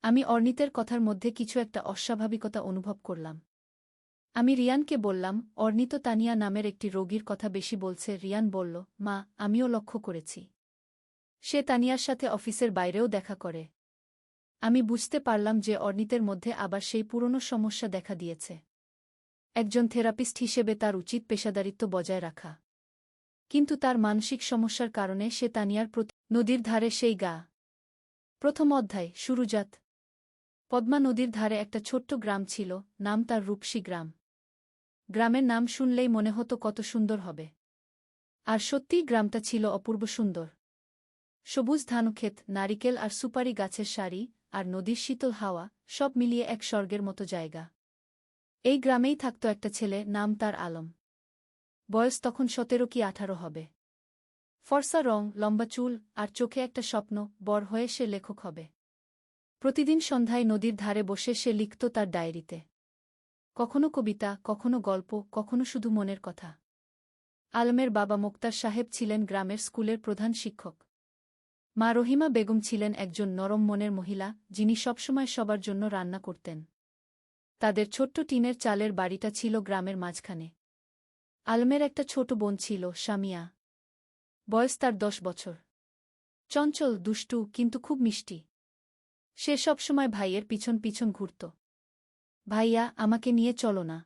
আমি অর্নিতের কথার মধ্যে কিছু একটা অস্বাভাবিকতা অনুভব করলাম। আমি রিয়ানকে বললাম, অর্নিত তানিয়া নামের একটি রোগীর কথা বেশি বলছে। রিয়ান বলল, মা, আমিও লক্ষ্য করেছি। সে তানিয়ার সাথে অফিসের বাইরেও দেখা করে। আমি বুঝতে পারলাম যে অর্নিতের মধ্যে আবার সেই পুরনো সমস্যা দেখা দিয়েছে। একজন থেরাপিস্ট হিসেবে তার উচিত পেশাদারিত্ব বজায় রাখা। কিন্তু তার মানসিক সমস্যার কারণে সে তানিয়ার প্রতি নদীর ধারে সেই গা। প্রথম অধ্যায় শুরুজাত। পদ্মা নদীর ধারে একটা ছোট্ট গ্রাম ছিল, নাম তার রূপসী গ্রাম। গ্রামের নাম শুনলেই মনে হতো কত সুন্দর হবে। আর সত্যিই গ্রামটা ছিল অপূর্ব সুন্দর। সবুজ ধানক্ষেত, নারিকেল আর সুপারি গাছের সারি, আর নদীর শীতল হাওয়া, সব মিলিয়ে এক স্বর্গের মতো জায়গা। এই গ্রামেই থাকত একটা ছেলে, নাম তার আলম। বয়স তখন 17 কি 18 হবে। ফর্সা রং, লম্বা চুল, আর চোখে একটা স্বপ্ন, বড় হয়ে সে লেখক হবে। প্রতিদিন সন্ধ্যায় নদীর ধারে বসে সে লিখত তার ডায়েরিতে। কখনো কবিতা, কখনো গল্প, কখনো শুধু মনের কথা। আলমের বাবা মোক্তার সাহেব ছিলেন গ্রামের স্কুলের প্রধান শিক্ষক। মা রহিমা বেগম ছিলেন একজন নরম মনের মহিলা, যিনি সবসময় সবার জন্য রান্না করতেন। তাদের ছোট্ট টিনের চালের বাড়িটা ছিল গ্রামের মাঝখানে। আলমের একটা ছোট বোন ছিল, সামিয়া। বয়স তার 10 বছর। চঞ্চল, দুষ্টু, কিন্তু খুব মিষ্টি। সে সবসময় ভাইয়ের পিছন পিছন ঘুরত। ভাইয়া, আমাকে নিয়ে চলো না।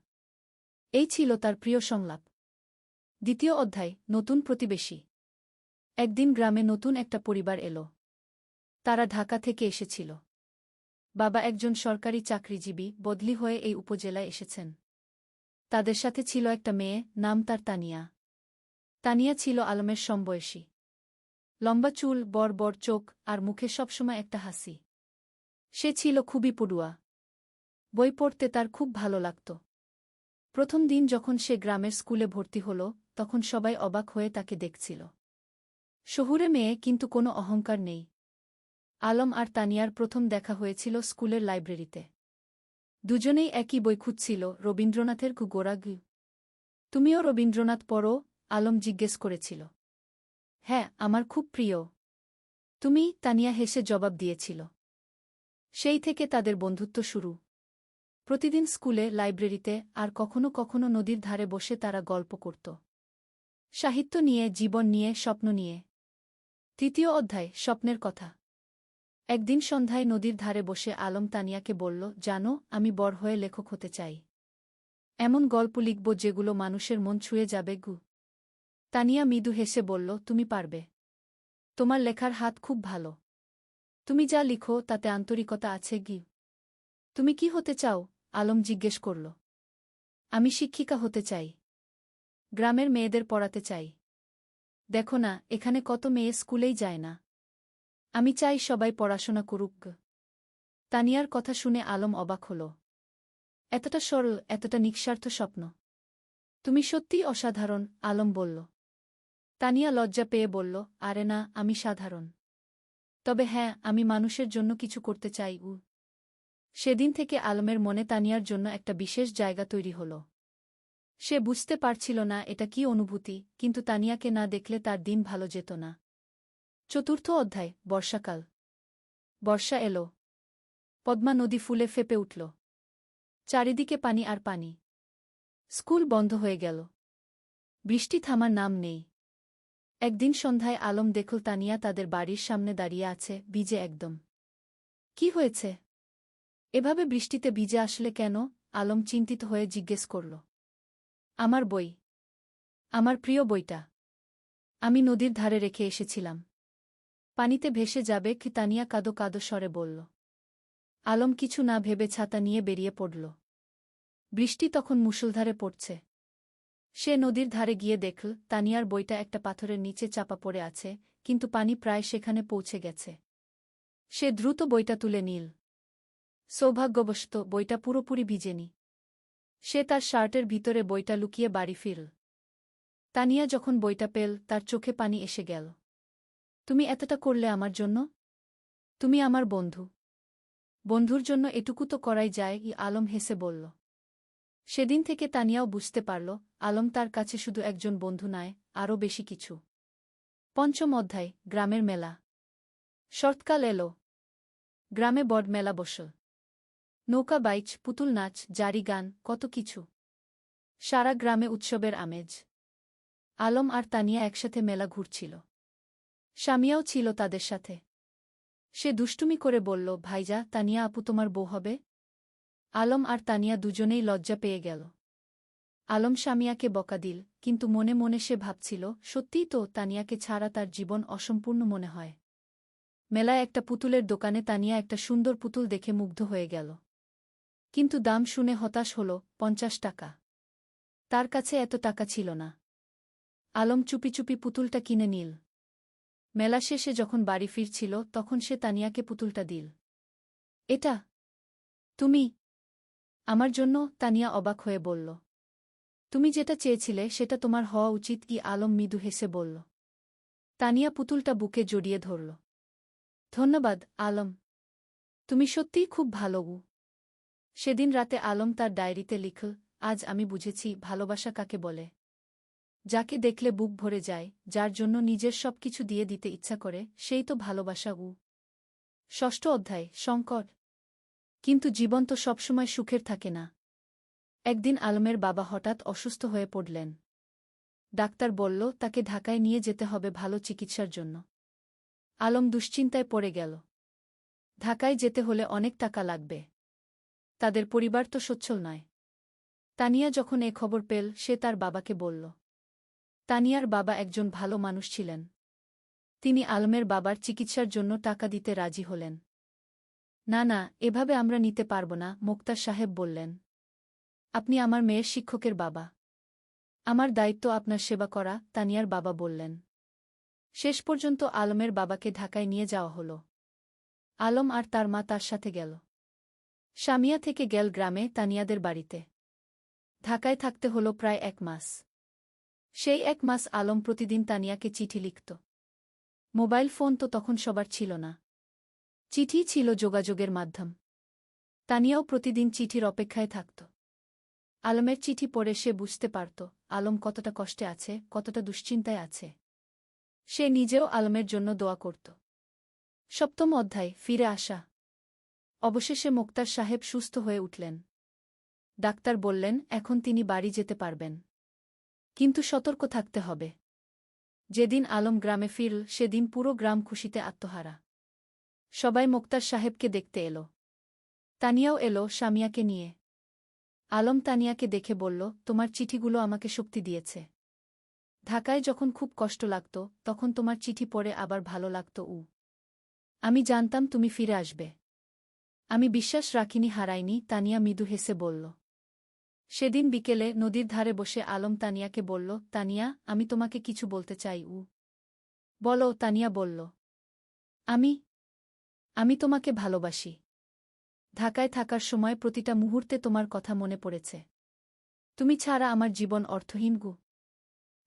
এই ছিল তার প্রিয় সংলাপ। দ্বিতীয় অধ্যায় নতুন প্রতিবেশী। একদিন গ্রামে নতুন একটা পরিবার এলো। তারা ঢাকা থেকে এসেছিল। বাবা একজন সরকারি চাকরিজীবী, বদলি হয়ে এই উপজেলায় এসেছেন। তাদের সাথে ছিল একটা মেয়ে, নাম তার তানিয়া। তানিয়া ছিল আলমের সমবয়সী। লম্বা চুল, বড় বড় চোখ, আর মুখে সবসময় একটা হাসি। সে ছিল খুবই পড়ুয়া। বই পড়তে তার খুব ভালো লাগত। প্রথম দিন যখন সে গ্রামের স্কুলে ভর্তি হল, তখন সবাই অবাক হয়ে তাকে দেখছিল। শহুরে মেয়ে, কিন্তু কোনো অহংকার নেই। আলম আর তানিয়ার প্রথম দেখা হয়েছিল স্কুলের লাইব্রেরিতে। দুজনেই একই বই খুঁজছিল, রবীন্দ্রনাথের গোড়াগু। তুমিও রবীন্দ্রনাথ পড়ো? আলম জিজ্ঞেস করেছিল। হ্যাঁ, আমার খুব প্রিয়। তুমি? তানিয়া হেসে জবাব দিয়েছিল। সেই থেকে তাদের বন্ধুত্ব শুরু। প্রতিদিন স্কুলে, লাইব্রেরিতে, আর কখনো কখনো নদীর ধারে বসে তারা গল্প করত। সাহিত্য নিয়ে, জীবন নিয়ে, স্বপ্ন নিয়ে। তৃতীয় অধ্যায় স্বপ্নের কথা। একদিন সন্ধ্যায় নদীর ধারে বসে আলম তানিয়াকে বলল, জানো, আমি বড় হয়ে লেখক হতে চাই। এমন গল্প লিখব যেগুলো মানুষের মন ছুঁয়ে যাবে গু। তানিয়া মৃদু হেসে বলল, তুমি পারবে। তোমার লেখার হাত খুব ভালো। তুমি যা লিখো তাতে আন্তরিকতা আছে গি। তুমি কি হতে চাও? আলম জিজ্ঞেস করল। আমি শিক্ষিকা হতে চাই। গ্রামের মেয়েদের পড়াতে চাই। দেখো না, এখানে কত মেয়ে স্কুলেই যায় না। আমি চাই সবাই পড়াশোনা করুক। তানিয়ার কথা শুনে আলম অবাক হল। এতটা সরল, এতটা নিঃস্বার্থ স্বপ্ন। তুমি সত্যিই অসাধারণ, আলম বলল। তানিয়া লজ্জা পেয়ে বলল, আরে না, আমি সাধারণ। তবে হ্যাঁ, আমি মানুষের জন্য কিছু করতে চাই। সেদিন থেকে আলমের মনে তানিয়ার জন্য একটা বিশেষ জায়গা তৈরি হল। সে বুঝতে পারছিল না এটা কি অনুভূতি, কিন্তু তানিয়াকে না দেখলে তার দিন ভালো যেত না। চতুর্থ অধ্যায় বর্ষাকাল। বর্ষা এলো। পদ্মা নদী ফুলে ফেপে উঠল। চারিদিকে পানি আর পানি। স্কুল বন্ধ হয়ে গেল। বৃষ্টি থামার নাম নেই। একদিন সন্ধ্যায় আলম দেখল তানিয়া তাদের বাড়ির সামনে দাঁড়িয়ে আছে, ভিজে একদম। কি হয়েছে? এভাবে বৃষ্টিতে ভিজে আসলে কেন? আলম চিন্তিত হয়ে জিজ্ঞেস করল। আমার বই। আমার প্রিয় বইটা। আমি নদীর ধারে রেখে এসেছিলাম। পানিতে ভেসে যাবে কি? তানিয়া কাঁদো কাঁদো স্বরে বলল। আলম কিছু না ভেবে ছাতা নিয়ে বেরিয়ে পড়ল। বৃষ্টি তখন মুষলধারে পড়ছে। সে নদীর ধারে গিয়ে দেখল তানিয়ার বইটা একটা পাথরের নিচে চাপা পড়ে আছে, কিন্তু পানি প্রায় সেখানে পৌঁছে গেছে। সে দ্রুত বইটা তুলে নিল। সৌভাগ্যবশত বইটা পুরোপুরি ভিজেনি। সে তার শার্টের ভিতরে বইটা লুকিয়ে বাড়ি ফিরল। তানিয়া যখন বইটা পেল, তার চোখে পানি এসে গেল। তুমি এতটা করলে আমার জন্য? তুমি আমার বন্ধু। বন্ধুর জন্য এটুকু তো করাই যায়, আলম হেসে বলল। সেদিন থেকে তানিয়াও বুঝতে পারল, আলম তার কাছে শুধু একজন বন্ধু নয়, আরও বেশি কিছু। পঞ্চম অধ্যায় গ্রামের মেলা। শরৎকাল এলো। গ্রামে বড় মেলা বসল। নৌকা বাইচ, পুতুল নাচ, জারি গান, কত কিছু। সারা গ্রামে উৎসবের আমেজ। আলম আর তানিয়া একসাথে মেলা ঘুরছিল। স্বামীয়াও ছিল তাদের সাথে। সে দুষ্টুমি করে বলল, ভাইজা, তানিয়া আপু তোমার বউ হবে? আলম আর তানিয়া দুজনেই লজ্জা পেয়ে গেল। আলম স্বামীয়াকে বকা দিল, কিন্তু মনে মনে সে ভাবছিল, সত্যিই তো, তানিয়াকে ছাড়া তার জীবন অসম্পূর্ণ মনে হয়। মেলায় একটা পুতুলের দোকানে তানিয়া একটা সুন্দর পুতুল দেখে মুগ্ধ হয়ে গেল। কিন্তু দাম শুনে হতাশ হল, 50 টাকা। তার কাছে এত টাকা ছিল না। আলম চুপি চুপি পুতুলটা কিনে নিল। মেলা শেষে যখন বাড়ি ফিরছিল তখন সে তানিয়াকে পুতুলটা দিল। এটা তুমি আমার জন্য? তানিয়া অবাক হয়ে বলল। তুমি যেটা চেয়েছিলে সেটা তোমার হওয়া উচিত কি? আলম মৃদু হেসে বলল। তানিয়া পুতুলটা বুকে জড়িয়ে ধরল। ধন্যবাদ, আলম। তুমি সত্যিই খুব ভালো। সেদিন রাতে আলম তার ডায়েরিতে লিখল, আজ আমি বুঝেছি ভালোবাসা কাকে বলে। যাকে দেখলে বুক ভরে যায়, যার জন্য নিজের সবকিছু দিয়ে দিতে ইচ্ছা করে, সেই তো ভালোবাসা। ষষ্ঠ অধ্যায়, সংকট। কিন্তু জীবন তো সবসময় সুখের থাকে না। একদিন আলমের বাবা হঠাৎ অসুস্থ হয়ে পড়লেন। ডাক্তার বলল তাকে ঢাকায় নিয়ে যেতে হবে ভালো চিকিৎসার জন্য। আলম দুশ্চিন্তায় পড়ে গেল। ঢাকায় যেতে হলে অনেক টাকা লাগবে। তাদের পরিবার তো সচ্ছল নয়। তানিয়া যখন এ খবর পেল সে তার বাবাকে বলল। তানিয়ার বাবা একজন ভালো মানুষ ছিলেন। তিনি আলমের বাবার চিকিৎসার জন্য টাকা দিতে রাজি হলেন। না না, এভাবে আমরা নিতে পারব না, মোক্তার সাহেব বললেন। আপনি আমার মেয়ের শিক্ষকের বাবা। আমার দায়িত্ব আপনার সেবা করা, তানিয়ার বাবা বললেন। শেষ পর্যন্ত আলমের বাবাকে ঢাকায় নিয়ে যাওয়া হল। আলম আর তার মা তার সাথে গেল। স্বামিয়া থেকে গেল গ্রামে তানিয়াদের বাড়িতে। ঢাকায় থাকতে হল প্রায় 1 মাস। সেই 1 মাস আলম প্রতিদিন তানিয়াকে চিঠি লিখত। মোবাইল ফোন তো তখন সবার ছিল না। চিঠি ছিল যোগাযোগের মাধ্যম। তানিয়াও প্রতিদিন চিঠির অপেক্ষায় থাকত। আলমের চিঠি পড়ে সে বুঝতে পারত আলম কতটা কষ্টে আছে, কতটা দুশ্চিন্তায় আছে। সে নিজেও আলমের জন্য দোয়া করত। সপ্তম অধ্যায়, ফিরে আসা। অবশেষে মোক্তার সাহেব সুস্থ হয়ে উঠলেন। ডাক্তার বললেন এখন তিনি বাড়ি যেতে পারবেন। কিন্তু সতর্ক থাকতে হবে। যেদিন আলম গ্রামে ফিরল সেদিন পুরো গ্রাম খুশিতে আত্মহারা। সবাই মোক্তার সাহেবকে দেখতে এলো। তানিয়াও এলো স্বামিয়াকে নিয়ে। আলম তানিয়াকে দেখে বলল, তোমার চিঠিগুলো আমাকে শক্তি দিয়েছে। ঢাকায় যখন খুব কষ্ট লাগত তখন তোমার চিঠি পড়ে আবার ভালো লাগত। আমি জানতাম তুমি ফিরে আসবে। আমি বিশ্বাস রাখিনি, হারাইনি, তানিয়া মৃদু হেসে বলল। সেদিন বিকেলে নদীর ধারে বসে আলম তানিয়াকে বলল, তানিয়া, আমি তোমাকে কিছু বলতে চাই। বলো, তানিয়া বলল। আমি তোমাকে ভালোবাসি। ঢাকায় থাকার সময় প্রতিটা মুহূর্তে তোমার কথা মনে পড়েছে। তুমি ছাড়া আমার জীবন অর্থহীন।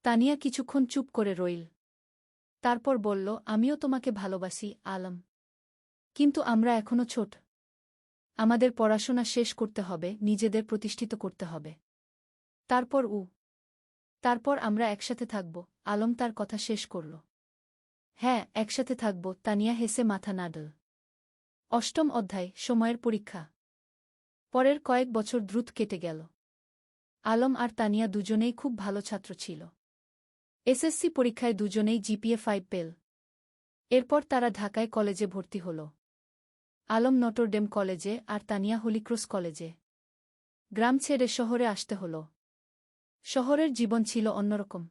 তানিয়া কিছুক্ষণ চুপ করে রইল। তারপর বলল, আমিও তোমাকে ভালোবাসি, আলম। কিন্তু আমরা এখনো ছোট। আমাদের পড়াশোনা শেষ করতে হবে, নিজেদের প্রতিষ্ঠিত করতে হবে। তারপর আমরা একসাথে থাকব। আলম তার কথা শেষ করল। হ্যাঁ, একসাথে থাকব, তানিয়া হেসে মাথা নাড়ল। অষ্টম অধ্যায়, সময়ের পরীক্ষা। পরের কয়েক বছর দ্রুত কেটে গেল। আলম আর তানিয়া দুজনেই খুব ভালো ছাত্র ছিল। এসএসসি পরীক্ষায় দুজনেই জিপিএ 5 পেল। এরপর তারা ঢাকায় কলেজে ভর্তি হল। আলম নটরডেম কলেজে আর তানিয়া হলিক্রস কলেজে। গ্রাম ছেড়ে শহরে আসতে হল। শহরের জীবন ছিল অন্যরকম।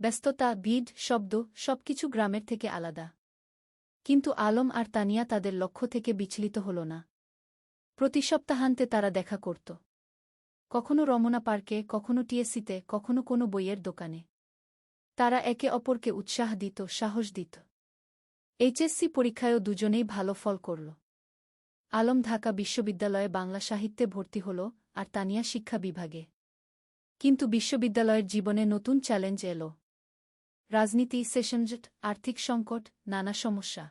ব্যস্ততা, ভিড়, শব্দ, সবকিছু গ্রামের থেকে আলাদা। কিন্তু আলম আর তানিয়া তাদের লক্ষ্য থেকে বিচলিত হল না। প্রতি সপ্তাহান্তে তারা দেখা করত। কখনো রমনা পার্কে, কখনো টিএসসিতে, কখনো কোনো বইয়ের দোকানে। তারা একে অপরকে উৎসাহ দিত, সাহস দিত। এইচএসসি পরীক্ষায়ও দুজনেই ভালো ফল করল। আলম ঢাকা বিশ্ববিদ্যালয়ে বাংলা সাহিত্যে ভর্তি হল আর তানিয়া শিক্ষা বিভাগে। কিন্তু বিশ্ববিদ্যালয়ের জীবনে নতুন চ্যালেঞ্জ এল। রাজনীতি, সেশনজট, আর্থিক সংকট, নানা সমস্যা।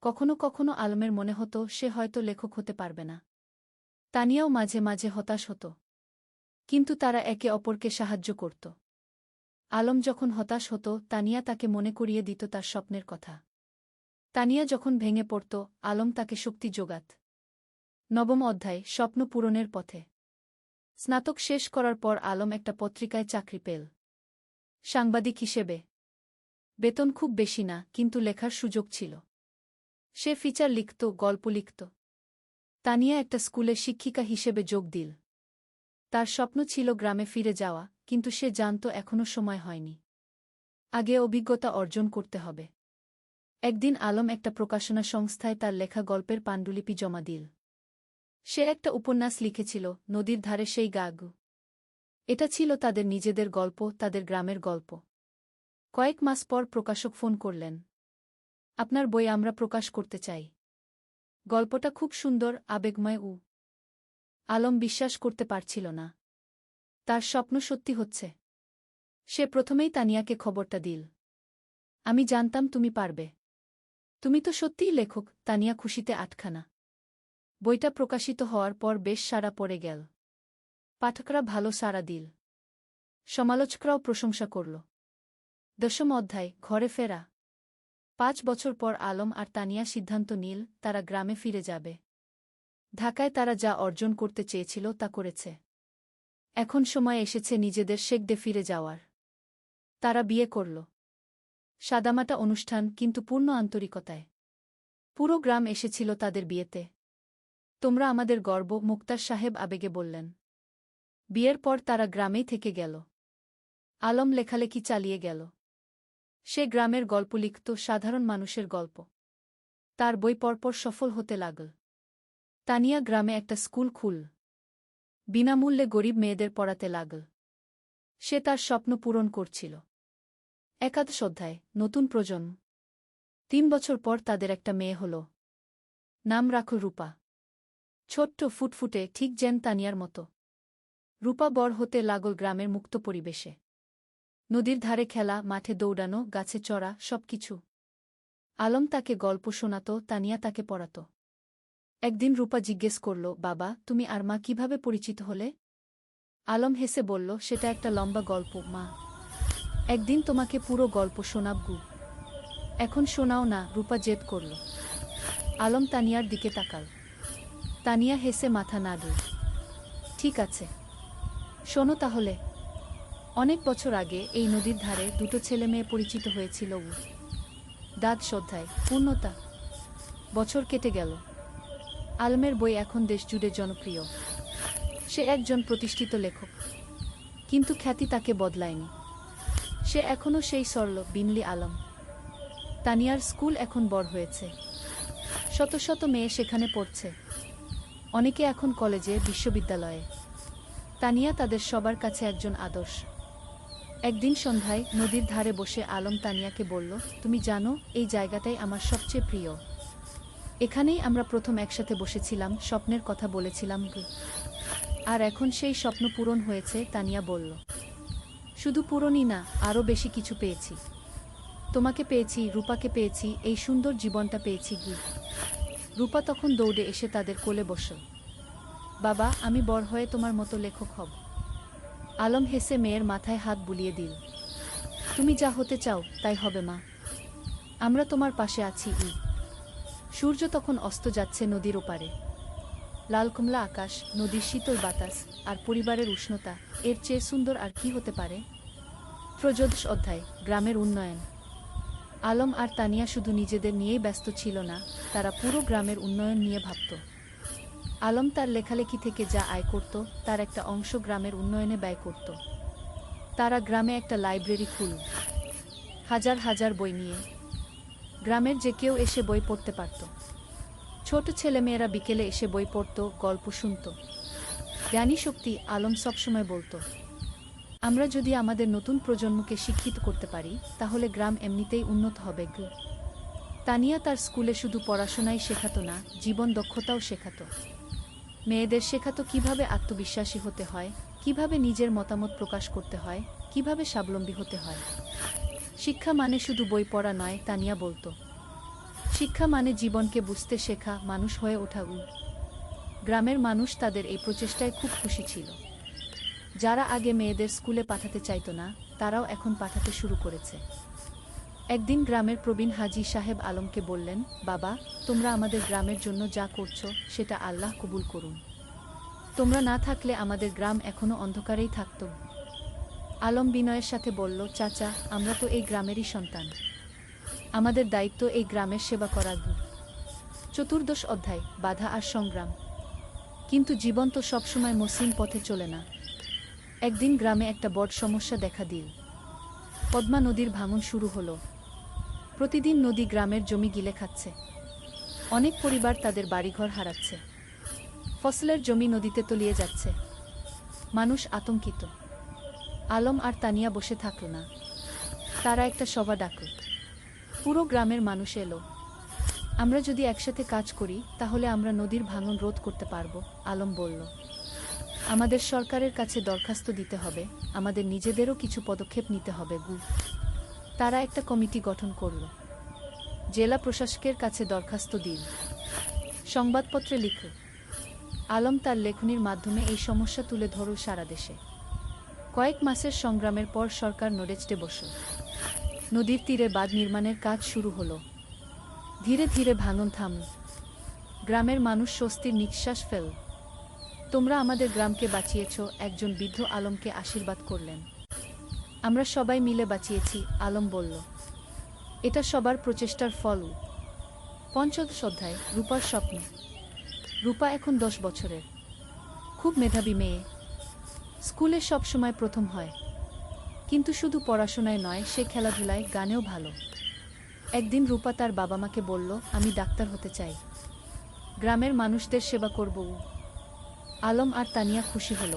কখনো কখনো আলমের মনে হতো সে হয়তো লেখক হতে পারবে না। তানিয়াও মাঝে মাঝে হতাশ হতো। কিন্তু তারা একে অপরকে সাহায্য করত। আলম যখন হতাশ হতো তানিয়া তাকে মনে করিয়ে দিত তার স্বপ্নের কথা। তানিয়া যখন ভেঙে পড়ত, আলম তাকে শক্তি যোগাত। নবম অধ্যায়, স্বপ্ন পূরণের পথে। স্নাতক শেষ করার পর আলম একটা পত্রিকায় চাকরি পেল, সাংবাদিক হিসেবে। বেতন খুব বেশি না, কিন্তু লেখার সুযোগ ছিল। সে ফিচার লিখত, গল্প লিখত। তানিয়া একটা স্কুলে শিক্ষিকা হিসেবে যোগ দিল। তার স্বপ্ন ছিল গ্রামে ফিরে যাওয়া, কিন্তু সে জানত এখনও সময় হয়নি। আগে অভিজ্ঞতা অর্জন করতে হবে। একদিন আলম একটা প্রকাশনা সংস্থায় তার লেখা গল্পের পাণ্ডুলিপি জমা দিল। সে একটা উপন্যাস লিখেছিল, নদীর ধারে সেই গাগু। এটা ছিল তাদের নিজেদের গল্প, তাদের গ্রামের গল্প। কয়েক মাস পর প্রকাশক ফোন করলেন। আপনার বই আমরা প্রকাশ করতে চাই। গল্পটা খুব সুন্দর, আবেগময়। আলম বিশ্বাস করতে পারছিল না। তার স্বপ্ন সত্যি হচ্ছে। সে প্রথমেই তানিয়াকে খবরটা দিল। আমি জানতাম তুমি পারবে। তুমি তো সত্যিই লেখক। তানিয়া খুশিতে আটখানা। বইটা প্রকাশিত হওয়ার পর বেশ সাড়া পড়ে গেল। পাঠকরা ভালো সাড়া দিল। সমালোচকরাও প্রশংসা করল। দশম অধ্যায়, ঘরে ফেরা। 5 বছর পর আলম আর তানিয়া সিদ্ধান্ত নিল তারা গ্রামে ফিরে যাবে। ঢাকায় তারা যা অর্জন করতে চেয়েছিল তা করেছে। এখন সময় এসেছে নিজেদের শেকডে ফিরে যাওয়ার। তারা বিয়ে করল। সাদামাটা অনুষ্ঠান, কিন্তু পূর্ণ আন্তরিকতায়। পুরো গ্রাম এসেছিল তাদের বিয়েতে। তোমরা আমাদের গর্ব, মুক্তার সাহেব আবেগে বললেন। বিয়ের পর তারা গ্রামেই থেকে গেল। আলম লেখালেখি চালিয়ে গেল। সে গ্রামের গল্প লিখত, সাধারণ মানুষের গল্প। তার বই পরপর সফল হতে লাগল। তানিয়া গ্রামে একটা স্কুল খুল। বিনামূল্যে গরিব মেয়েদের পড়াতে লাগল। সে তার স্বপ্ন পূরণ করছিল। একাদশ অধ্যায়, নতুন প্রজন্ম। 3 বছর পর তাদের একটা মেয়ে হল। নাম রাখল রূপা। ছোট্ট, ফুটফুটে, ঠিক যেন তানিয়ার মতো। রূপা বড় হতে লাগল গ্রামের মুক্ত পরিবেশে। নদীর ধারে খেলা, মাঠে দৌড়ানো, গাছে চড়া, সবকিছু। আলম তাকে গল্প শোনাত, তানিয়া তাকে পড়াত। একদিন রূপা জিজ্ঞেস করল, বাবা, তুমি আর মা কিভাবে পরিচিত হলে? আলম হেসে বলল, সেটা একটা লম্বা গল্প মা। একদিন তোমাকে পুরো গল্প শোনাব গু। এখন শোনাও না, রূপা জেদ করল। আলম তানিয়ার দিকে তাকাল। তানিয়া হেসে মাথা নাড়ল। ঠিক আছে, শোনো তাহলে। অনেক বছর আগে এই নদীর ধারে 2 ছেলে মেয়ে পরিচিত হয়েছিল। দ্বাদশ অধ্যায়, পূর্ণতা। বছর কেটে গেল। আলমের বই এখন দেশ জুড়ে জনপ্রিয়। সে একজন প্রতিষ্ঠিত লেখক। কিন্তু খ্যাতি তাকে বদলায়নি। সে এখনও সেই সরল, বিমলি আলম। তানিয়ার স্কুল এখন বড় হয়েছে। শত শত মেয়ে সেখানে পড়ছে। অনেকে এখন কলেজে, বিশ্ববিদ্যালয়ে। তানিয়া তাদের সবার কাছে একজন আদর্শ। একদিন সন্ধ্যায় নদীর ধারে বসে আলম তানিয়াকে বলল, তুমি জানো, এই জায়গাটাই আমার সবচেয়ে প্রিয়। এখানেই আমরা প্রথম একসাথে বসেছিলাম, স্বপ্নের কথা বলেছিলাম। আর এখন সেই স্বপ্ন পূরণ হয়েছে, তানিয়া বলল। শুধু পূরণই না, আরও বেশি কিছু পেয়েছি। তোমাকে পেয়েছি, রূপাকে পেয়েছি, এই সুন্দর জীবনটা পেয়েছি। রূপা তখন দৌড়ে এসে তাদের কোলে বসল। বাবা, আমি বড় হয়ে তোমার মতো লেখক হব। আলম হেসে মেয়ের মাথায় হাত বুলিয়ে দিল। তুমি যা হতে চাও তাই হবে মা। আমরা তোমার পাশে আছি। সূর্য তখন অস্ত যাচ্ছে নদীর ওপারে। লাল কমলা আকাশ, নদীর শীতল বাতাস, আর পরিবারের উষ্ণতা, এর চেয়ে সুন্দর আর কি হতে পারে? ত্রয়োদশ অধ্যায়, গ্রামের উন্নয়ন। আলম আর তানিয়া শুধু নিজেদের নিয়েই ব্যস্ত ছিল না, তারা পুরো গ্রামের উন্নয়ন নিয়ে ভাবত। আলম তার লেখালেখি থেকে যা আয় করত, তার একটা অংশ গ্রামের উন্নয়নে ব্যয় করত। তারা গ্রামে একটা লাইব্রেরি খুলল। হাজার হাজার বই নিয়ে। গ্রামের যে কেউ এসে বই পড়তে পারত। ছোট ছেলেমেয়েরা বিকেলে এসে বই পড়ত, গল্প শুনত। জ্ঞানী শক্তি, আলম সবসময় বলত, আমরা যদি আমাদের নতুন প্রজন্মকে শিক্ষিত করতে পারি, তাহলে গ্রাম এমনিতেই উন্নত হবে। তানিয়া তার স্কুলে শুধু পড়াশোনাই শেখাত না, জীবন দক্ষতাও শেখাত। মেয়েদের শেখাত কিভাবে আত্মবিশ্বাসী হতে হয়, কিভাবে নিজের মতামত প্রকাশ করতে হয়, কিভাবে স্বাবলম্বী হতে হয়। শিক্ষা মানে শুধু বই পড়া নয়, তানিয়া বলত। শিক্ষা মানে জীবনকে বুঝতে শেখা, মানুষ হয়ে ওঠা। গ্রামের মানুষ তাদের এই প্রচেষ্টায় খুব খুশি ছিল। যারা আগে মেয়েদের স্কুলে পাঠাতে চাইত না, তারাও এখন পাঠাতে শুরু করেছে। একদিন গ্রামের প্রবীণ হাজী সাহেব আলমকে বললেন, বাবা, তোমরা আমাদের গ্রামের জন্য যা করছো সেটা আল্লাহ কবুল করুন। তোমরা না থাকলে আমাদের গ্রাম এখনো অন্ধকারেই থাকত। আলম বিনয়ের সাথে বলল, চাচা, আমরা তো এই গ্রামেরই সন্তান। আমাদের দায়িত্ব এই গ্রামের সেবা করা। চতুর্দশ অধ্যায়, বাধা আর সংগ্রাম। কিন্তু জীবন তো সবসময় মসৃণ পথে চলে না। একদিন গ্রামে একটা বড় সমস্যা দেখা দিল। পদ্মা নদীর ভাঙন শুরু হলো। প্রতিদিন নদী গ্রামের জমি গিলে খাচ্ছে। অনেক পরিবার তাদের বাড়িঘর হারাচ্ছে। ফসলের জমি নদীতে তলিয়ে যাচ্ছে। মানুষ আতঙ্কিত। আলম আর তানিয়া বসে থাকল না। তারা একটা সভা ডাকল। পুরো গ্রামের মানুষ এলো। আমরা যদি একসাথে কাজ করি তাহলে আমরা নদীর ভাঙন রোধ করতে পারব, আলম বলল। আমাদের সরকারের কাছে দরখাস্ত দিতে হবে, আমাদের নিজেদেরও কিছু পদক্ষেপ নিতে হবে। তারা একটা কমিটি গঠন করল। জেলা প্রশাসকের কাছে দরখাস্ত দিল। সংবাদপত্রে লিখল। আলম তার লেখনীর মাধ্যমে এই সমস্যা তুলে ধরল সারা দেশে। কয়েক মাসের সংগ্রামের পর সরকার নড়েচড়ে বসল। নদীর তীরে বাঁধ নির্মাণের কাজ শুরু হলো। ধীরে ধীরে ভাঙন থামল। গ্রামের মানুষ স্বস্তির নিঃশ্বাস ফেল। তোমরা আমাদের গ্রামকে বাঁচিয়েছ, একজন বৃদ্ধ আলমকে আশীর্বাদ করলেন। আমরা সবাই মিলে বাঁচিয়েছি, আলম বলল। এটা সবার প্রচেষ্টার ফল। পঞ্চদশ অধ্যায়, রূপার স্বপ্ন। রূপা এখন 10 বছরের। খুব মেধাবী মেয়ে। স্কুলে সব সময় প্রথম হয়। কিন্তু শুধু পড়াশোনায় নয়, সে খেলাধুলায়, গানেও ভালো। একদিন রূপা তার বাবা মাকে বলল, আমি ডাক্তার হতে চাই। গ্রামের মানুষদের সেবা করব। আলম আর তানিয়া খুশি হল।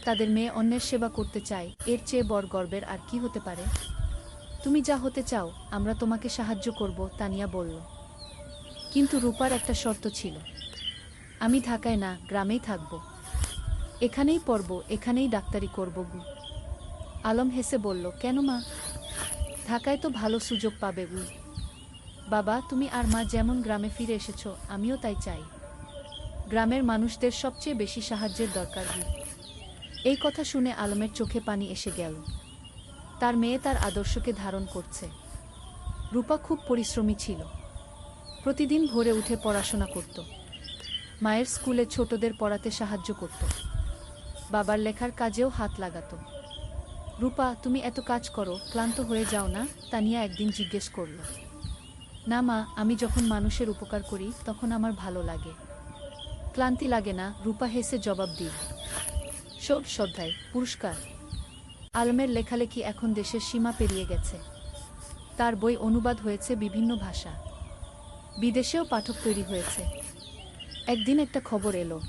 তাদের মেয়ে অন্যের সেবা করতে চায়, এর চেয়ে বড় গর্বের আর কি হতে পারে। তুমি যা হতে চাও আমরা তোমাকে সাহায্য করব, তানিয়া বলল। কিন্তু রূপার একটা শর্ত ছিল। আমি ঢাকায় না, গ্রামেই থাকব। এখানেই পড়ব, এখানেই ডাক্তারি করব। আলম হেসে বলল, কেন মা? ঢাকায় তো ভালো সুযোগ পাবে। বাবা, তুমি আর মা যেমন গ্রামে ফিরে এসেছ, আমিও তাই চাই। গ্রামের মানুষদের সবচেয়ে বেশি সাহায্যের দরকার। এই কথা শুনে আলমের চোখে পানি এসে গেল। তার মেয়ে তার আদর্শকে ধারণ করছে। রূপা খুব পরিশ্রমী ছিল। প্রতিদিন ভোরে উঠে পড়াশোনা করত। মায়ের স্কুলে ছোটদের পড়াতে সাহায্য করত। বাবার লেখার কাজেও হাত লাগাত। রূপা, তুমি এত কাজ করো, ক্লান্ত হয়ে যাও না? তানিয়া একদিন জিজ্ঞেস করল। না মা, আমি যখন মানুষের উপকার করি তখন আমার ভালো লাগে। ক্লান্তি লাগে না, রূপা হেসে জবাব দিল। ষোড়শ অধ্যায়, পুরস্কার। আলমের লেখালেখি এখন দেশের সীমা পেরিয়ে গেছে। তার বই অনুবাদ হয়েছে বিভিন্ন ভাষা। বিদেশেও পাঠক তৈরি হয়েছে। একদিন একটা খবর এলো,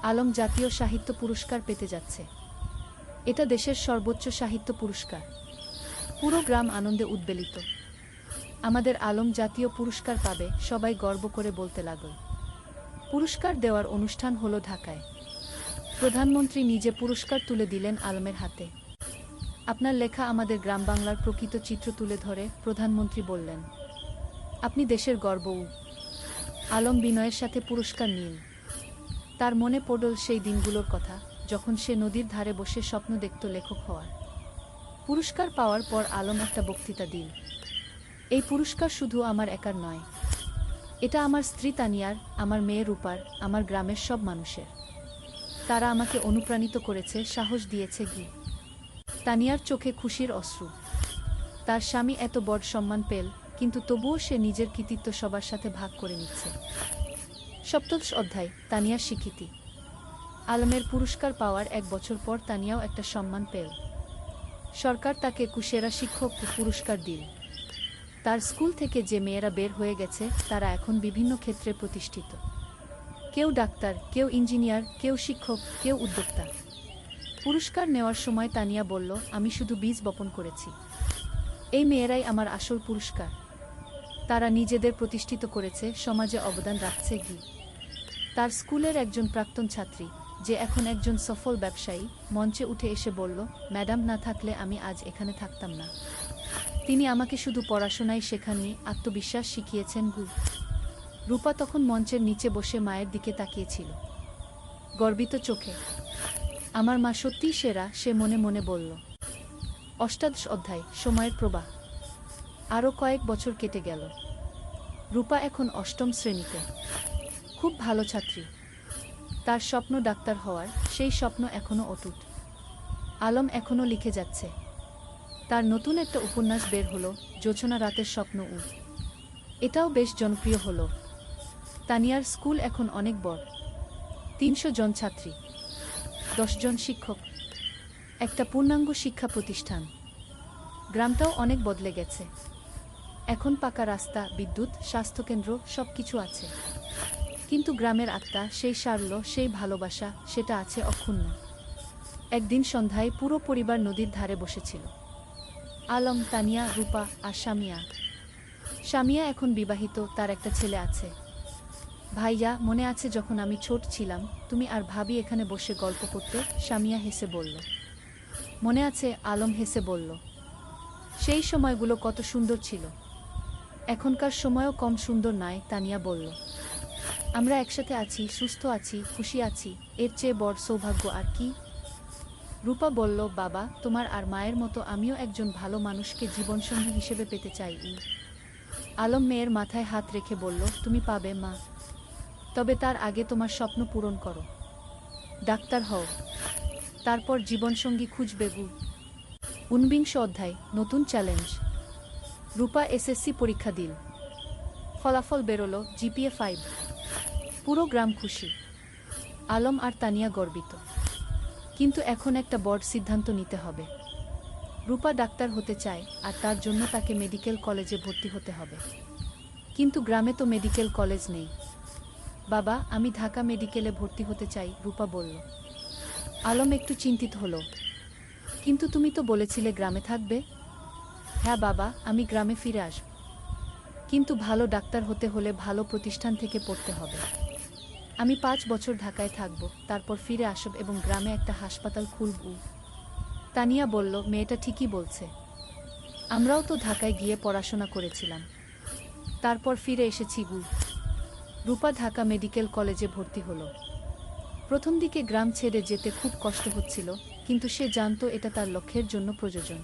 আলম জাতীয় সাহিত্য পুরস্কার পেতে যাচ্ছে। এটা দেশের সর্বোচ্চ সাহিত্য পুরস্কার। পুরো গ্রাম আনন্দে উদ্বেলিত। আমাদের আলম জাতীয় পুরস্কার পাবে, সবাই গর্ব করে বলতে লাগল। পুরস্কার দেওয়ার অনুষ্ঠান হলো ঢাকায়। প্রধানমন্ত্রী নিজে পুরস্কার তুলে দিলেন আলমের হাতে। আপনার লেখা আমাদের গ্রাম বাংলার প্রকৃত চিত্র তুলে ধরে, প্রধানমন্ত্রী বললেন। আপনি দেশের গর্ব। আলম বিনয়ের সাথে পুরস্কার নিল। তার মনে পড়ল সেই দিনগুলোর কথা, যখন সে নদীর ধারে বসে স্বপ্ন দেখত লেখক হওয়ার। পুরস্কার পাওয়ার পর আলম একটা বক্তৃতা দিল। এই পুরস্কার শুধু আমার একার নয়। এটা আমার স্ত্রী তানিয়ার, আমার মেয়ে রূপার, আমার গ্রামের সব মানুষের। তারা আমাকে অনুপ্রাণিত করেছে, সাহস দিয়েছে। তানিয়ার চোখে খুশির অশ্রু। তার স্বামী এত বড় সম্মান পেল, কিন্তু তবুও সে নিজের কৃতিত্ব সবার সাথে ভাগ করে নিচ্ছে। সপ্তদশ অধ্যায়, তানিয়ার স্বীকৃতি। আলমের পুরস্কার পাওয়ার 1 বছর পর তানিয়াও একটা সম্মান পেল। সরকার তাকে কুশেরা শিক্ষক পুরস্কার দিল। তার স্কুল থেকে যে মেয়েরা বের হয়ে গেছে তারা এখন বিভিন্ন ক্ষেত্রে প্রতিষ্ঠিত। কেউ ডাক্তার, কেউ ইঞ্জিনিয়ার, কেউ শিক্ষক, কেউ উদ্যোক্তা। পুরস্কার নেওয়ার সময় তানিয়া বলল, আমি শুধু বীজ বপন করেছি। এই মেয়েরাই আমার আসল পুরস্কার। তারা নিজেদের প্রতিষ্ঠিত করেছে, সমাজে অবদান রাখছে। তার স্কুলের একজন প্রাক্তন ছাত্রী, যে এখন একজন সফল ব্যবসায়ী, মঞ্চে উঠে এসে বলল, ম্যাডাম না থাকলে আমি আজ এখানে থাকতাম না। তিনি আমাকে শুধু পড়াশোনাই শেখাননি, আত্মবিশ্বাস শিখিয়েছেন। রূপা তখন মঞ্চের নিচে বসে মায়ের দিকে তাকিয়েছিল, গর্বিত চোখে। আমার মা সত্যিই সেরা, সে মনে মনে বলল। অষ্টাদশ অধ্যায়, সময়ের প্রবাহ। আরও কয়েক বছর কেটে গেল। রূপা এখন অষ্টম শ্রেণীতে, খুব ভালো ছাত্রী। তার স্বপ্ন ডাক্তার হওয়ার, সেই স্বপ্ন এখনও অটুট। আলম এখনও লিখে যাচ্ছে। তার নতুন একটা উপন্যাস বের হলো, জোছনা রাতের স্বপ্ন। এটাও বেশ জনপ্রিয় হলো। তানিয়ার স্কুল এখন অনেক বড়, ৩০০ জন ছাত্রী, ১০ জন শিক্ষক, একটা পূর্ণাঙ্গ শিক্ষা প্রতিষ্ঠান। গ্রামটাও অনেক বদলে গেছে। এখন পাকা রাস্তা, বিদ্যুৎ, স্বাস্থ্যকেন্দ্র, সবকিছু আছে। কিন্তু গ্রামের আত্মা, সেই সারল্য, সেই ভালোবাসা, সেটা আছে অক্ষুণ্ণ। একদিন সন্ধ্যায় পুরো পরিবার নদীর ধারে বসেছিল। আলম, তানিয়া, রূপা আর সামিয়া। সামিয়া এখন বিবাহিত, তার একটা ছেলে আছে। ভাইয়া, মনে আছে যখন আমি ছোট ছিলাম, তুমি আর ভাবি এখানে বসে গল্প করতে? সামিয়া হেসে বলল। মনে আছে, আলম হেসে বলল। সেই সময়গুলো কত সুন্দর ছিল। এখনকার সময়ও কম সুন্দর নয়, তানিয়া বলল। আমরা একসাথে আছি, সুস্থ আছি, খুশি আছি, এর চেয়ে বড় সৌভাগ্য আর কি? রূপা বলল, বাবা, তোমার আর মায়ের মতো আমিও একজন ভালো মানুষকে জীবনসঙ্গী হিসেবে পেতে চাই। আলম মেয়ের মাথায় হাত রেখে বলল, তুমি পাবে মা। তবে তার আগে তোমার স্বপ্ন পূরণ করো, ডাক্তার হও, তারপর জীবনসঙ্গী খুঁজবে। ৪৯ অধ্যায়, নতুন চ্যালেঞ্জ। রূপা এসএসসি পরীক্ষা দিল। ফলাফল বেরোলো, জিপিএ 5। পুরো গ্রাম খুশি। আলম আর তানিয়া গর্বিত। কিন্তু এখন একটা বড় সিদ্ধান্ত নিতে হবে। রূপা ডাক্তার হতে চায়, আর তার জন্য তাকে মেডিকেল কলেজে ভর্তি হতে হবে। কিন্তু গ্রামে তো মেডিকেল কলেজ নেই। বাবা, আমি ঢাকা মেডিকেলে ভর্তি হতে চাই, রূপা বলল। আলম একটু চিন্তিত হলো। কিন্তু তুমি তো বলেছিলে গ্রামে থাকবে। হ্যাঁ বাবা, আমি গ্রামে ফিরে আসব। কিন্তু ভালো ডাক্তার হতে হলে ভালো প্রতিষ্ঠান থেকে পড়তে হবে। আমি ৫ বছর ঢাকায় থাকব, তারপর ফিরে আসব এবং গ্রামে একটা হাসপাতাল খুলব। তানিয়া বলল, মেয়েটা ঠিকই বলছে। আমরাও তো ঢাকায় গিয়ে পড়াশোনা করেছিলাম, তারপর ফিরে এসেছি। রূপা ঢাকা মেডিকেল কলেজে ভর্তি হলো। প্রথম দিকে গ্রাম ছেড়ে যেতে খুব কষ্ট হচ্ছিল, কিন্তু সে জানত এটা তার লক্ষ্যের জন্য প্রয়োজন।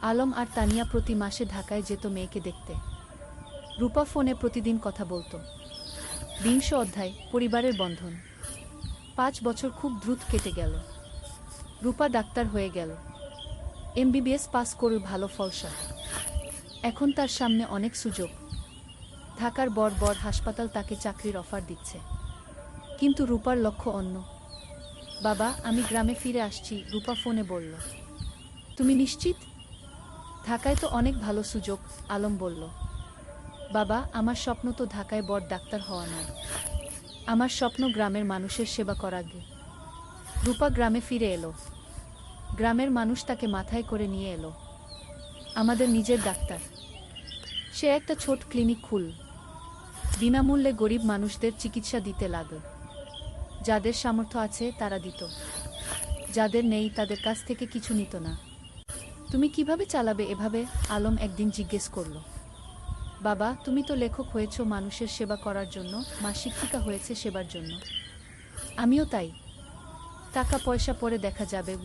আলম আর তানিয়া প্রতি মাসে ঢাকায় যেত মেয়েকে দেখতে। রূপা ফোনে প্রতিদিন কথা বলত। ২০ অধ্যায়, পরিবারের বন্ধন। ৫ বছর খুব দ্রুত কেটে গেল। রূপা ডাক্তার হয়ে গেল। এমবিবিএস পাস করে ভালো ফলসহ। এখন তার সামনে অনেক সুযোগ। ঢাকার বড় বড় হাসপাতাল তাকে চাকরির অফার দিচ্ছে। কিন্তু রূপার লক্ষ্য অন্য। বাবা, আমি গ্রামে ফিরে আসছি, রূপা ফোনে বলল। তুমি নিশ্চিত? ঢাকায় তো অনেক ভালো সুযোগ, আলম বলল। বাবা, আমার স্বপ্ন তো ঢাকায় বড় ডাক্তার হওয়া নয়। আমার স্বপ্ন গ্রামের মানুষের সেবা করা। রূপা গ্রামে ফিরে এলো। গ্রামের মানুষ তাকে মাথায় করে নিয়ে এলো। আমাদের নিজের ডাক্তার। সে একটা ছোট ক্লিনিক খুলল। বিনামূল্যে গরিব মানুষদের চিকিৎসা দিতে লাগল। যাদের সামর্থ্য আছে তারা দিত, যাদের নেই তাদের কাছ থেকে কিছু নিত না। তুমি কিভাবে চালাবে এভাবে? আলম একদিন জিজ্ঞেস করল। বাবা, তুমি তো লেখক হয়েছ মানুষের সেবা করার জন্য, মা শিক্ষিকা হয়েছে সেবার জন্য। আমিও তাই। টাকা পয়সা পরে দেখা যাবে।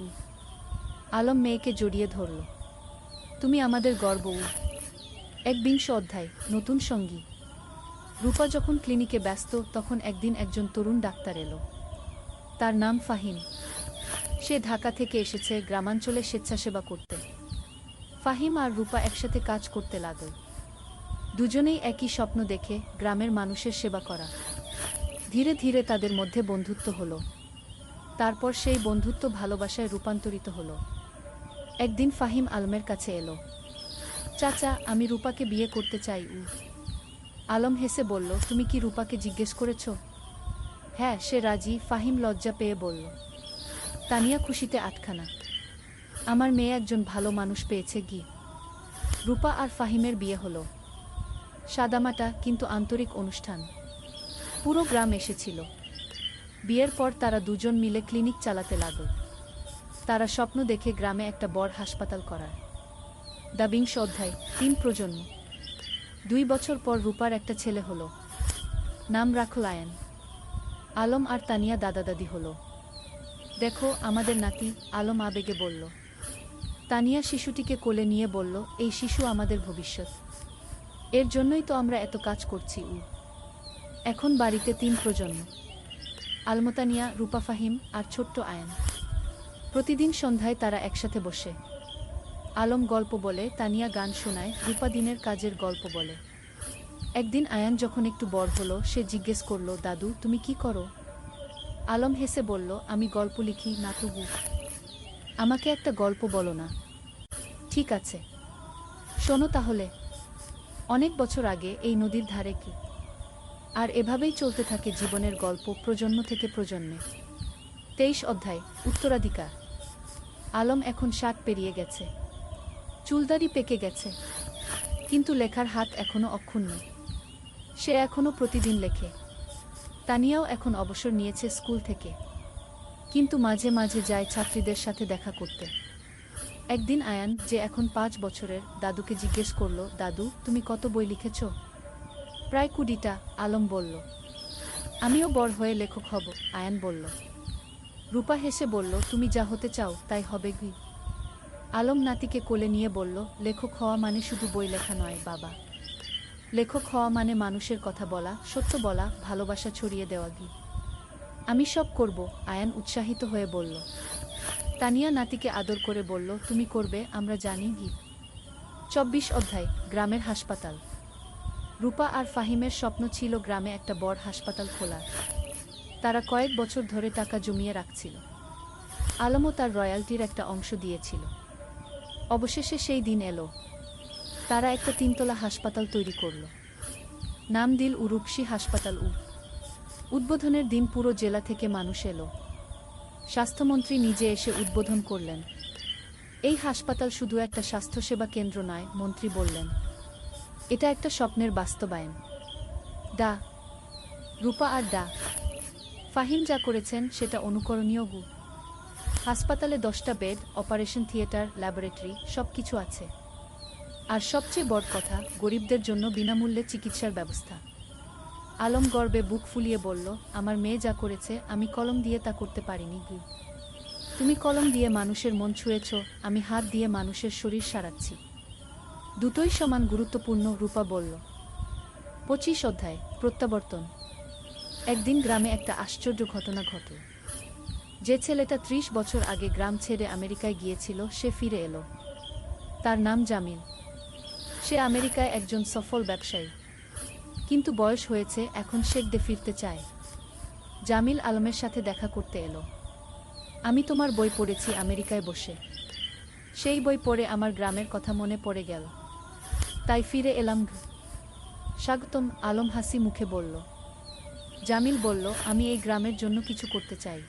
আলম মেয়েকে জড়িয়ে ধরল। তুমি আমাদের গর্ব। ২১ অধ্যায়, নতুন সঙ্গী। রূপা যখন ক্লিনিকে ব্যস্ত, তখন একদিন একজন তরুণ ডাক্তার এলো। তার নাম ফাহিম। সে ঢাকা থেকে এসেছে গ্রামাঞ্চলে স্বেচ্ছাসেবা করতে। ফাহিম আর রূপা একসাথে কাজ করতে লাগল। দুজনেই একই স্বপ্ন দেখে, গ্রামের মানুষের সেবা করা। ধীরে ধীরে তাদের মধ্যে বন্ধুত্ব হলো। তারপর সেই বন্ধুত্ব ভালোবাসায় রূপান্তরিত হলো। একদিন ফাহিম আলমের কাছে এলো। চাচা, আমি রূপাকে বিয়ে করতে চাই। আলম হেসে বলল, তুমি কি রূপাকে জিজ্ঞেস করেছ? হ্যাঁ, সে রাজি, ফাহিম লজ্জা পেয়ে বলল। তানিয়া খুশিতে আটখানা। আমার মেয়ে একজন ভালো মানুষ পেয়েছে। রূপা আর ফাহিমের বিয়ে হলো। সাদামাটা কিন্তু আন্তরিক অনুষ্ঠান। পুরো গ্রাম এসেছিল। বিয়ের পর তারা দুজন মিলে ক্লিনিক চালাতে লাগল। তারা স্বপ্ন দেখে গ্রামে একটা বড় হাসপাতাল করার। ২২ অধ্যায়, ৩ প্রজন্ম। ২ বছর পর রূপার একটা ছেলে হলো। নাম রাখল আয়ান। আলম আর তানিয়া দাদা দাদি হলো। দেখো আমাদের নাতি, আলম আবেগে বলল। তানিয়া শিশুটিকে কোলে নিয়ে বলল, এই শিশু আমাদের ভবিষ্যৎ। এর জন্যই তো আমরা এত কাজ করছি। এখন বাড়িতে ৩ প্রজন্ম, আলমতানিয়া, রূপা, ফাহিম আর ছোট্ট আয়ান। প্রতিদিন সন্ধ্যায় তারা একসাথে বসে। আলম গল্প বলে, তানিয়া গান শোনায়, রূপা দিনের কাজের গল্প বলে। একদিন আয়ান যখন একটু বড় হলো, সে জিজ্ঞেস করল, দাদু তুমি কি করো? আলম হেসে বলল, আমি গল্প লিখি, নাটুগু। আমাকে একটা গল্প বলো না? ঠিক আছে, শোনো তাহলে। অনেক বছর আগে এই নদীর ধারে কি। আর এভাবেই চলতে থাকে জীবনের গল্প, প্রজন্ম থেকে প্রজন্মে। ২৩ অধ্যায়, উত্তরাধিকার। আলম এখন ৬০ পেরিয়ে গেছে। চুলদাড়ি পেকে গেছে, কিন্তু লেখার হাত এখনো অক্ষুণ্ণ। সে এখনো প্রতিদিন লেখে। তানিয়াও এখন অবসর নিয়েছে স্কুল থেকে, কিন্তু মাঝে মাঝে যায় ছাত্রীদের সাথে দেখা করতে। একদিন আয়ান, যে এখন ৫ বছরের, দাদুকে জিজ্ঞেস করল, দাদু তুমি কত বই লিখেছ? প্রায় ২০টা, আলম বলল। আমিও বড় হয়ে লেখক হব, আয়ান বলল। রূপা হেসে বলল, তুমি যা হতে চাও তাই হবে কি? আলম নাতিকে কোলে নিয়ে বলল, লেখক হওয়া মানে শুধু বই লেখা নয় বাবা। লেখক হওয়া মানে মানুষের কথা বলা, সত্য বলা, ভালোবাসা ছড়িয়ে দেওয়া। গি আমি সব করব, আয়ান উৎসাহিত হয়ে বলল। তানিয়া নাতিকে আদর করে বলল, তুমি করবে, আমরা জানি। গি ২৪ অধ্যায়, গ্রামের হাসপাতাল। রূপা আর ফাহিমের স্বপ্ন ছিল গ্রামে একটা বড় হাসপাতাল খোলার। তারা কয়েক বছর ধরে টাকা জমিয়ে রাখছিল। আলমও তার রয়্যালটির একটা অংশ দিয়েছিল। অবশেষে সেই দিন এলো। তারা একটা ৩ তলা হাসপাতাল তৈরি করল। নাম দিল রূপসী হাসপাতাল। উদ্বোধনের দিন পুরো জেলা থেকে মানুষ এলো। স্বাস্থ্যমন্ত্রী নিজে এসে উদ্বোধন করলেন। এই হাসপাতাল শুধু একটা স্বাস্থ্যসেবা কেন্দ্র নয়, মন্ত্রী বললেন, এটা একটা স্বপ্নের বাস্তবায়ন। ডা রূপা আর ডা ফাহিম যা করেছেন সেটা অনুকরণীয়। হাসপাতালে ১০টা বেড, অপারেশন থিয়েটার, ল্যাবরেটরি, সবকিছু আছে। আর সবচেয়ে বড় কথা, গরিবদের জন্য বিনামূল্যে চিকিৎসার ব্যবস্থা। আলম গর্বে বুক ফুলিয়ে বলল, আমার মেয়ে যা করেছে আমি কলম দিয়ে তা করতে পারিনি। গি তুমি কলম দিয়ে মানুষের মন ছুঁয়েছ, আমি হাত দিয়ে মানুষের শরীর সারাচ্ছি। দুটোই সমান গুরুত্বপূর্ণ, রূপা বলল। ২৫ অধ্যায়, প্রত্যাবর্তন। একদিন গ্রামে একটা আশ্চর্য ঘটনা ঘটল। যে ছেলেটা ৩০ বছর আগে গ্রাম ছেড়ে আমেরিকায় গিয়েছিল সে ফিরে এলো। তার নাম জামিল। সে আমেরিকায় একজন সফল ব্যবসায়ী, কিন্তু বয়স হয়েছে, এখন শেখদে ফিরতে চায়। জামিল আলমের সাথে দেখা করতে এলো। আমি তোমার বই পড়েছি আমেরিকায় বসে। সেই বই পড়ে আমার গ্রামের কথা মনে পড়ে গেল, তাই ফিরে এলাম। স্বাগতম, আলম হাসি মুখে বলল। জামিল বলল, আমি এই গ্রামের জন্য কিছু করতে চাই।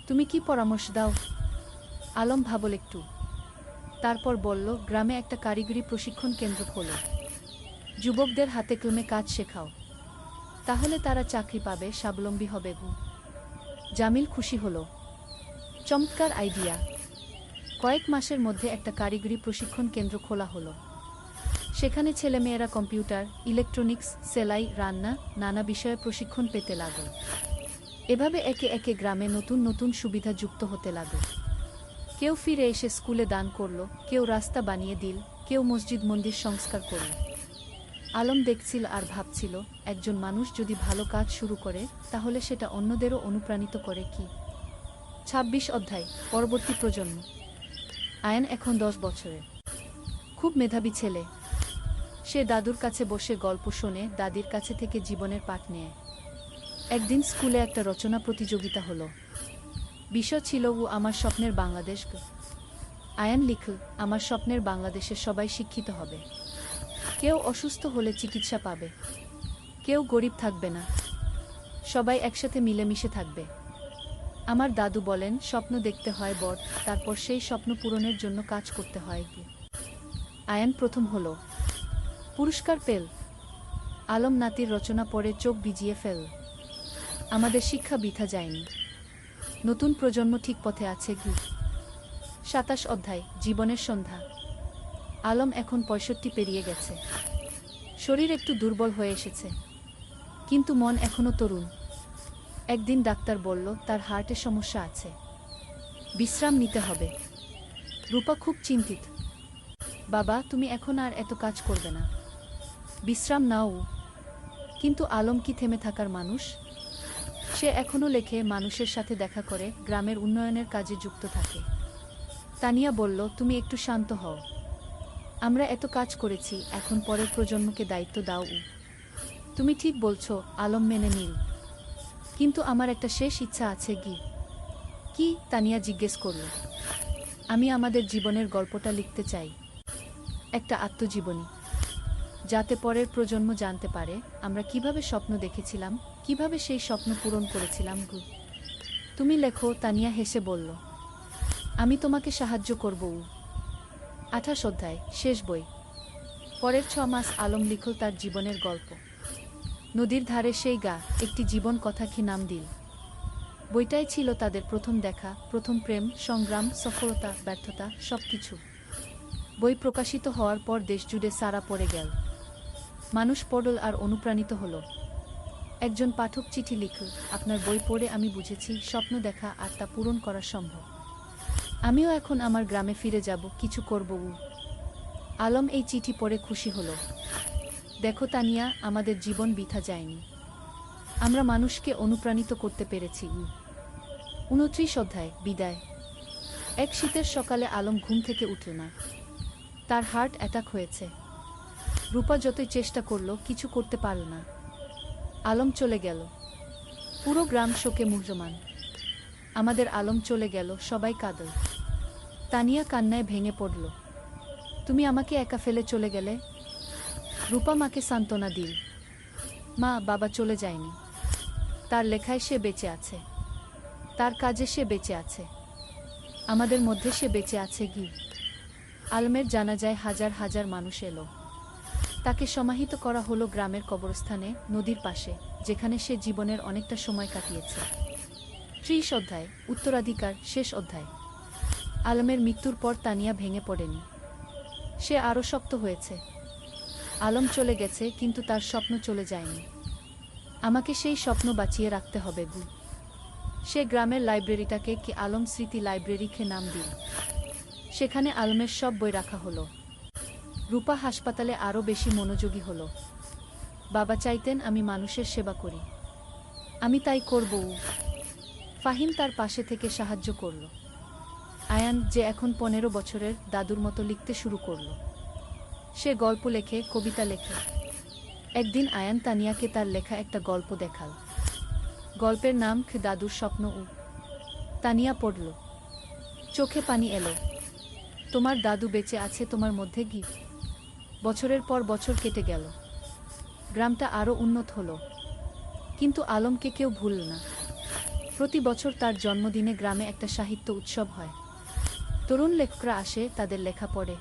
তুমি কি পরামর্শ দাও? আলম ভাবল একটু, তারপর বলল, গ্রামে একটা কারিগরি প্রশিক্ষণ কেন্দ্র খোলো। যুবকদের হাতে কলমে কাজ শেখাও, তাহলে তারা চাকরি পাবে, স্বাবলম্বী হবে। জামিল খুশি হল। চমৎকার আইডিয়া। কয়েক মাসের মধ্যে একটা কারিগরি প্রশিক্ষণ কেন্দ্র খোলা হলো। সেখানে ছেলেমেয়েরা কম্পিউটার, ইলেকট্রনিক্স, সেলাই, রান্না, নানা বিষয়ে প্রশিক্ষণ পেতে লাগল। এভাবে একে একে গ্রামে নতুন নতুন সুবিধা যুক্ত হতে লাগল। কেউ ফিরে এসে স্কুলে দান করল, কেউ রাস্তা বানিয়ে দিল, কেউ মসজিদ মন্দির সংস্কার করল। আলম দেখছিল আর ভাবছিল, একজন মানুষ যদি ভালো কাজ শুরু করে তাহলে সেটা অন্যদেরও অনুপ্রাণিত করে। কি ২৬ অধ্যায়, পরবর্তী প্রজন্ম। আয়ান এখন ১০ বছরের, খুব মেধাবী ছেলে। সে দাদুর কাছে বসে গল্প শোনে, দাদির কাছে থেকে জীবনের পাঠ নেয়। একদিন স্কুলে একটা রচনা প্রতিযোগিতা হলো। বিষয় ছিল আমার স্বপ্নের বাংলাদেশ। আয়ান লিখল, আমার স্বপ্নের বাংলাদেশে সবাই শিক্ষিত হবে, কেউ অসুস্থ হলে চিকিৎসা পাবে, কেউ গরিব থাকবে না, সবাই একসাথে মিলেমিশে থাকবে। আমার দাদু বলেন, স্বপ্ন দেখতে হয় বড়, তারপর সেই স্বপ্ন পূরণের জন্য কাজ করতে হয়। আয়ান প্রথম হল, পুরস্কার পেল। আলম নাতির রচনা পড়ে চোখ ভিজিয়ে ফেল। আমাদের শিক্ষা বৃথা যায়নি, নতুন প্রজন্ম ঠিক পথে আছে। ২৭ অধ্যায়, জীবনের সন্ধ্যা। আলম এখন ৬৫ পেরিয়ে গেছে। শরীর একটু দুর্বল হয়ে এসেছে, কিন্তু মন এখনো তরুণ। একদিন ডাক্তার বলল তার হার্টে সমস্যা আছে, বিশ্রাম নিতে হবে। রূপা খুব চিন্তিত। বাবা, তুমি এখন আর এত কাজ করবে না, বিশ্রাম নাও। কিন্তু আলম কি থেমে থাকার মানুষ? সে এখনও লেখে, মানুষের সাথে দেখা করে, গ্রামের উন্নয়নের কাজে যুক্ত থাকে। তানিয়া বলল, তুমি একটু শান্ত হও। আমরা এত কাজ করেছি, এখন পরের প্রজন্মকে দায়িত্ব দাও। তুমি ঠিক বলছো, আলম মেনে নিল। কিন্তু আমার একটা শেষ ইচ্ছা আছে। কি? তানিয়া জিজ্ঞেস করল। আমি আমাদের জীবনের গল্পটা লিখতে চাই, একটা আত্মজীবনী, যাতে পরের প্রজন্ম জানতে পারে আমরা কিভাবে স্বপ্ন দেখেছিলাম, কিভাবে সেই স্বপ্ন পূরণ করেছিলাম। তুমি লেখো, তানিয়া হেসে বলল। আমি তোমাকে সাহায্য করব। 28 অধ্যায়, শেষ বই। পরের 6 মাস আলম লিখল তার জীবনের গল্প। নদীর ধারে সেই গা, একটি জীবন কথা, কি নাম দিল। বইটাই ছিল তাদের প্রথম দেখা, প্রথম প্রেম, সংগ্রাম, সফলতা, ব্যর্থতা, সবকিছু। বই প্রকাশিত হওয়ার পর দেশজুড়ে সাড়া পড়ে গেল। মানুষ পড়ল আর অনুপ্রাণিত হল। একজন পাঠক চিঠি লিখল, আপনার বই পড়ে আমি বুঝেছি স্বপ্ন দেখা আর তা পূরণ করা সম্ভব। আমিও এখন আমার গ্রামে ফিরে যাব, কিছু করব। আলম এই চিঠি পড়ে খুশি হল। দেখো তানিয়া, আমাদের জীবন বৃথা যায়নি। আমরা মানুষকে অনুপ্রাণিত করতে পেরেছি। 29 অধ্যায়, বিদায়। এক শীতের সকালে আলম ঘুম থেকে উঠল না। তার হার্ট অ্যাটাক হয়েছে। রূপা যতই চেষ্টা করল, কিছু করতে পারল না। আলম চলে গেল। পুরো গ্রাম শোকে মুহ্যমান। আমাদের আলম চলে গেল, সবাই কাঁদল। তানিয়া কান্নায় ভেঙে পড়ল। তুমি আমাকে একা ফেলে চলে গেলে। রূপা মাকে সান্ত্বনা দিল। মা, বাবা চলে যায়নি। তার লেখায় সে বেঁচে আছে, তার কাজে সে বেঁচে আছে, আমাদের মধ্যে সে বেঁচে আছে। আলমের জানাজায় হাজার হাজার মানুষ এলো। তাকে সমাহিত করা হলো গ্রামের কবরস্থানে, নদীর পাশে, যেখানে সে জীবনের অনেকটা সময় কাটিয়েছে। 30 অধ্যায়, উত্তরাধিকার, শেষ অধ্যায়। আলমের মৃত্যুর পর তানিয়া ভেঙে পড়েনি। সে আরও শক্ত হয়েছে। আলম চলে গেছে, কিন্তু তার স্বপ্ন চলে যায়নি। আমাকে সেই স্বপ্ন বাঁচিয়ে রাখতে হবে। সে গ্রামের লাইব্রেরিটাকে কি আলম স্মৃতি লাইব্রেরিকে নাম দিল। সেখানে আলমের সব বই রাখা হলো। রূপা হাসপাতালে আরও বেশি মনোযোগী হল। বাবা চাইতেন আমি মানুষের সেবা করি, আমি তাই করব। ফাহিম তার পাশে থেকে সাহায্য করল। আয়ান, যে এখন 15 বছরের, দাদুর মতো লিখতে শুরু করল। সে গল্প লেখে, কবিতা লেখে। একদিন আয়ান তানিয়াকে তার লেখা একটা গল্প দেখাল। গল্পের নাম দাদুর স্বপ্ন। তানিয়া পড়ল। চোখে পানি এলো। তোমার দাদু বেঁচে আছে তোমার মধ্যে। বছরের পর বছর কেটে গেল। গ্রামটা আরও উন্নত হলো। কিন্তু আলমকে কেউ ভুলল না। প্রতি বছর তার জন্মদিনে গ্রামে একটা সাহিত্য উৎসব হয়। তরুণ লেখকরা আসে, তাদের লেখা পড়ে।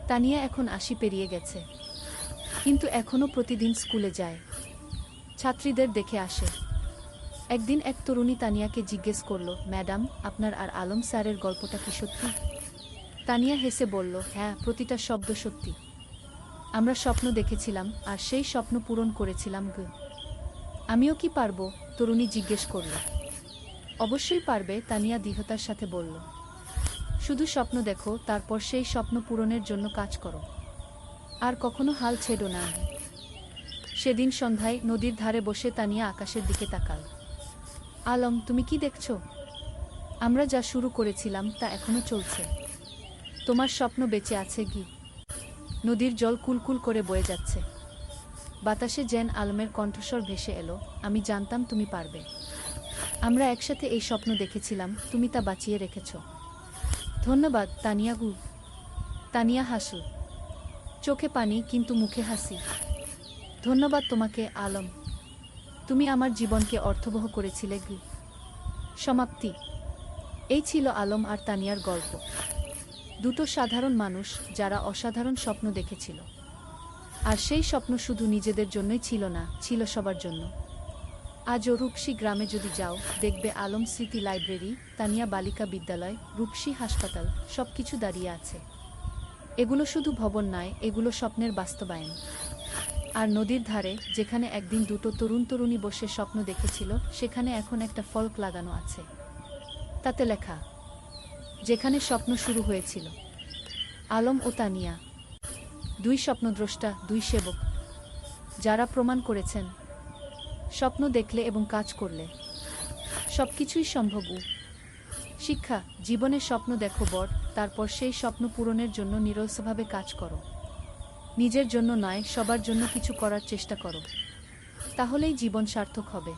তানিয়া এখন 80 পেরিয়ে গেছে, কিন্তু এখনও প্রতিদিন স্কুলে যায়, ছাত্রীদের দেখে আসে। একদিন এক তরুণী তানিয়াকে জিজ্ঞেস করল, ম্যাডাম, আপনার আর আলম স্যারের গল্পটা কি সত্যি? তানিয়া হেসে বলল, হ্যাঁ, প্রতিটা শব্দ সত্যি। আমরা স্বপ্ন দেখেছিলাম, আর সেই স্বপ্ন পূরণ করেছিলাম। আমিও কি পারবো? তরুণী জিজ্ঞেস করল। অবশ্যই পারবে, তানিয়া দৃঢ়তার সাথে বলল। শুধু স্বপ্ন দেখো, তারপর সেই স্বপ্ন পূরণের জন্য কাজ করো, আর কখনো হাল ছেড়ো না। সেদিন সন্ধ্যায় নদীর ধারে বসে তানিয়া আকাশের দিকে তাকাল। আলম, তুমি কি দেখছো? আমরা যা শুরু করেছিলাম তা এখনো চলছে। তোমার স্বপ্ন বেঁচে আছে। নদীর জল কুলকুল করে বয়ে যাচ্ছে। বাতাসে যেন আলমের কণ্ঠস্বর ভেসে এলো, আমি জানতাম তুমি পারবে। আমরা একসাথে এই স্বপ্ন দেখেছিলাম, তুমি তা বাঁচিয়ে রেখেছ। ধন্যবাদ, তানিয়া। তানিয়া হাসল, চোখে পানি কিন্তু মুখে হাসি। ধন্যবাদ তোমাকে, আলম। তুমি আমার জীবনকে অর্থবহ করেছিলে। সমাপ্তি। এই ছিল আলম আর তানিয়ার গল্প। দুটো সাধারণ মানুষ, যারা অসাধারণ স্বপ্ন দেখেছিল। আর সেই স্বপ্ন শুধু নিজেদের জন্যই ছিল না, ছিল সবার জন্য। আজও রূপসী গ্রামে যদি যাও, দেখবে আলম স্মৃতি লাইব্রেরি, তানিয়া বালিকা বিদ্যালয়, রূপসী হাসপাতাল, সবকিছু দাঁড়িয়ে আছে। এগুলো শুধু ভবন নয়, এগুলো স্বপ্নের বাস্তবায়ন। আর নদীর ধারে, যেখানে একদিন দুটো তরুণ তরুণী বসে স্বপ্ন দেখেছিল, সেখানে এখন একটা ফলক লাগানো আছে। তাতে লেখা, যেখানে স্বপ্ন শুরু হয়েছিল। আলম ও তানিয়া, দুই স্বপ্নদ্রষ্টা, দুই সেবক, যারা প্রমাণ করেছেন স্বপ্ন দেখলে এবং কাজ করলে সবকিছুই সম্ভব। শিক্ষা, জীবনের স্বপ্ন দেখো বড়, তারপর সেই স্বপ্ন পূরণের জন্য নিরলসভাবে কাজ করো। নিজের জন্য নয়, সবার জন্য কিছু করার চেষ্টা করো, তাহলেই জীবন সার্থক হবে।